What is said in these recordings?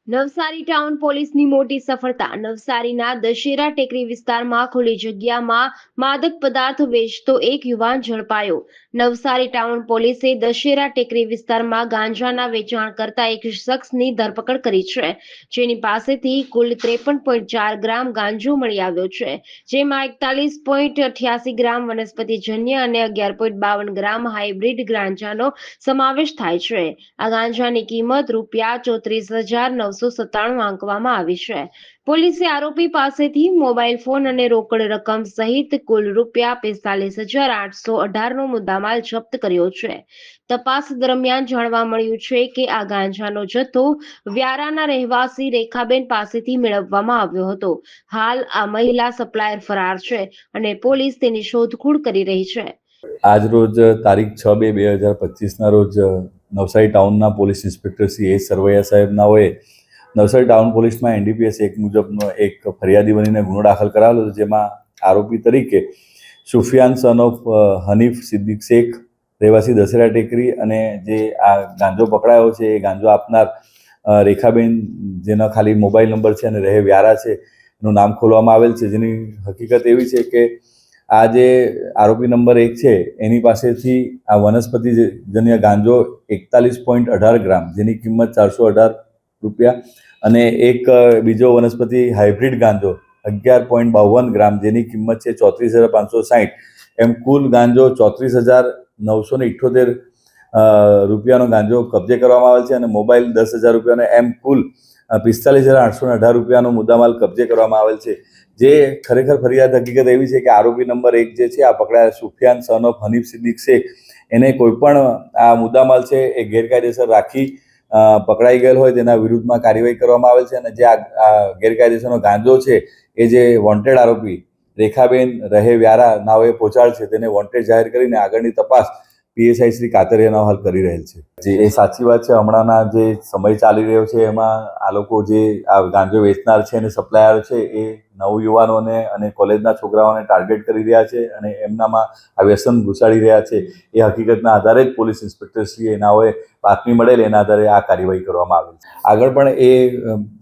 Navsari town પોલીસની મોટી સફળતા. નવસારીના દશેરા ટેકરી વિસ્તારમાં ખુલ્લી જગ્યામાં માદક પદાર્થ વેચતો એક યુવાન ઝડપાયો. નવસારી ટાઉન પોલીસે દશેરા ટેકરી વિસ્તારમાં ગાંજાના વેચાણ કરતા એક શખ્સની ધરપકડ કરી છે, જેની પાસેથી કુલ 53.4 ગ્રામ ગાંજો મળી આવ્યો છે, જેમાં 41.88 ગ્રામ વનસ્પતિજન્ય અને 11.52 ગ્રામ હાઇબ્રિડ ગાંજાનો સમાવેશ થાય છે. આ ગાંજાની કિંમત ₹34,997 આંકવામાં આવી છે. પોલીસે આરોપી પાસેથી મોબાઈલ ફોન અને રોકડ રકમ સહિત કુલ ₹45,818નો મુદ્દામાલ જપ્ત કર્યો છે. તપાસ દરમિયાન જાણવા મળ્યું છે કે આ ગાંજાનો જથ્થો વ્યારાના રહેવાસી રેખાબેન પાસેથી મેળવવામાં આવ્યો હતો. હાલ આ મહિલા સપ્લાયર ફરાર છે અને પોલીસ તેની શોધખોળ કરી રહી છે. આજ રોજ તારીખ 6/2/2025ના રોજ નવસારી ટાઉનના પોલીસ ઇન્સ્પેક્ટર શ્રી એ સરવૈયા સાહેબનાઓએ નવસારી ટાઉન પોલીસમાં NDPS 1 મુજબનો એક ફરિયાદી બનીને ગુનો દાખલ કરાવેલો હતો, જેમાં આરોપી તરીકે સુફિયાન સન ઓફ હનીફ સિદ્દીક શેખ રહેવાસી દશેરા ટેકરી અને જે આ ગાંજો પકડાયો છે એ ગાંજો આપનાર રેખાબેન, જેનો ખાલી મોબાઈલ નંબર છે અને રહે વ્યારા છે, એનું નામ ખોલવામાં આવેલ છે. જેની હકીકત એવી છે કે આ જે આરોપી નંબર 1 છે એની પાસેથી આ વનસ્પતિજન્ય ગાંજો 41.18 ગ્રામ, જેની કિંમત ₹418, અને એક બીજો વનસ્પતિ હાઇબ્રિડ ગાંજો 11.52 ગ્રામ, જેની કિંમત છે ₹34,560. એમ કુલ ગાંજો ₹34,978 ગાંજો કબજે કરવામાં આવેલ છે અને મોબાઈલ ₹10,000, એમ કુલ ₹45,818 મુદ્દામાલ કબજે કરવામાં આવેલ છે. જે ખરેખર ફરિયાદ હકીકત એવી છે કે આરોપી નંબર 1 જે છે આ પકડાયા સુફિયાન સન ઓફ હનીફ સિદ્દીક શેખ, એને કોઈ પણ આ મુદ્દામાલ છે એ ગેરકાયદેસર રાખી પકડાઈ ગયેલ હોય તેના વિરુદ્ધમાં કાર્યવાહી કરવામાં આવેલ છે. અને જે આ ગેરકાયદેસરનો ગાંજો છે એ જે વોન્ટેડ આરોપી રેખાબેન રહે વ્યારા નાઓએ પહોંચાડ છે તેને વોન્ટેડ જાહેર કરીને આગળની તપાસ PSI શ્રી કાતરિયાના હાલ કરી રહેલ છે. જે એ સાચી વાત છે. હમણાંના જે સમય ચાલી રહ્યો છે એમાં આ લોકો જે આ ગાંજો વેચનાર છે અને સપ્લાયર છે એ નવયુવાનોને અને કોલેજના છોકરાઓને ટાર્ગેટ કરી રહ્યા છે અને એમનામાં આ વ્યસન ઘુસાડી રહ્યા છે. એ હકીકતના આધારે જ પોલીસ ઇન્સ્પેક્ટરશ્રીએ એનાઓએ બાતમી મળેલ એના આધારે આ કાર્યવાહી કરવામાં આવેલ છે. આગળ પણ એ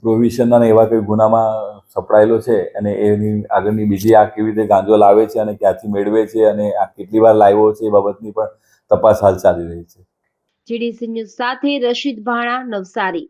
પ્રોહિબિશનના અને એવા કોઈ ગુનામાં સપડાયેલો છે અને એની આગળની બીજી આ કેવી રીતે ગાંજો લાવે છે અને ક્યાંથી મેળવે છે અને આ કેટલી વાર લાવ્યો છે એ બાબતની પણ તપાસ હાલ ચાલી રહી છે. GDC ન્યૂઝ સાથે રશીદ ભાણા, નવસારી.